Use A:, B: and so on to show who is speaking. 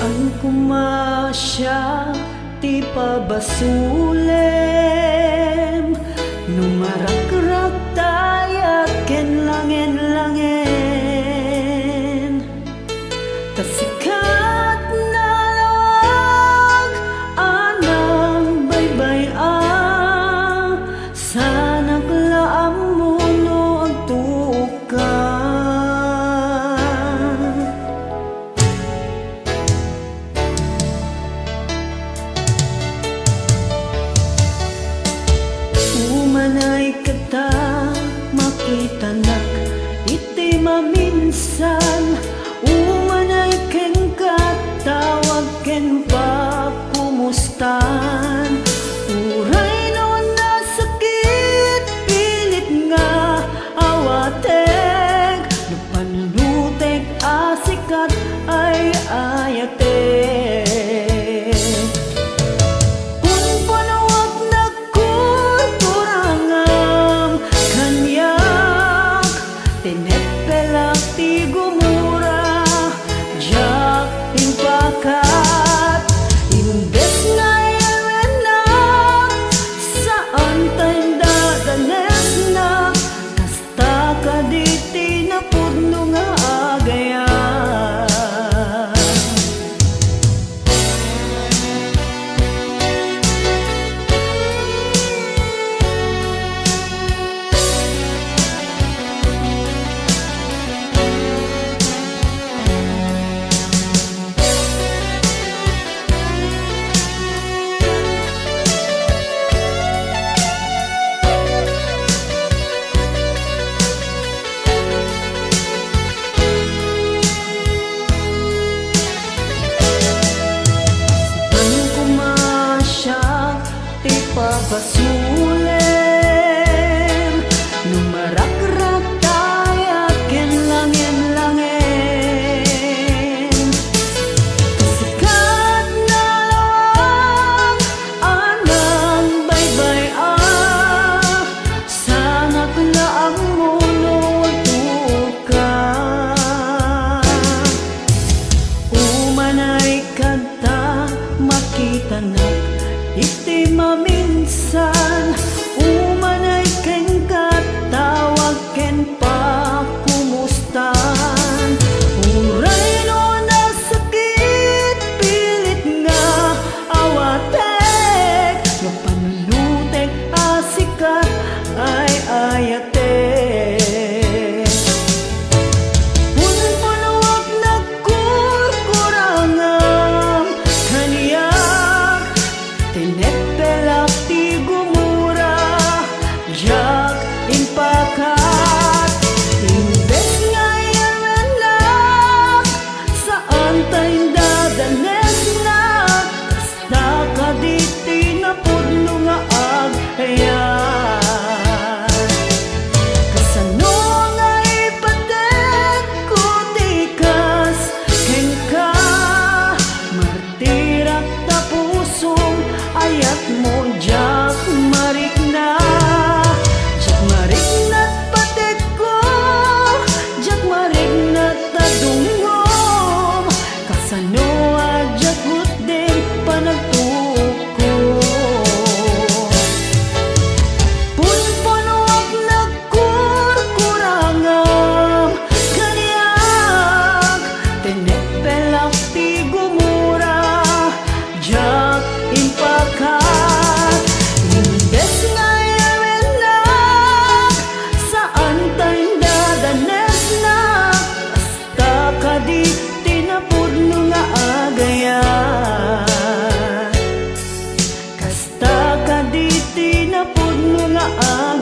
A: Ang kumasya ti pabasulem, numarakrak tayak ken langen-langen. Tasikat na lawag anang baybay-a, sanak laam mo no ang tuukan. Umanay kata makitanak iti maminsan, umanay ken katawag ken pakumustan. Uray no nasakit pilit nga awatek, no panunutek asikat ay ayatek. Tinepelak ti gumura, jak impakat, imbes na yarenak, saan tayo dadanes na, kasta ka di tinapudno nga agayan. Pabasulem, numarakrak tayak ken langen-langen. Kasikat na lawag anang baybay-a, sanak laang mo no tukan. Umanay kanta makitanak iti maminsan, umanay ken katawag ken pakumustan. Uray no nasakit pilit nga awatek, no panunutek asikat ay ayatek. Punpunuwag nagkurkurangam kaniyak, tinepelak ti gumura, jak impakat, imbes nga yarenak, saan tayo dadanes na, kasta ka di tinapudno nga agayan. Kasano nga ipatek ko tikas ken ka, martirat ta pusong ayat mo jak marikna. Jak mariknat patek ko, jak mariknat tadungom, kasano ajak din panagtuko. Punpunuwag nagkurkurangam kaniyak, tinepelak ti gumura, jak impakat, imbes nga yarenak, saan tayo dadanes na, kasta ka di tinapudno nga agayan. Kasta ka di tinapudno nga agayan.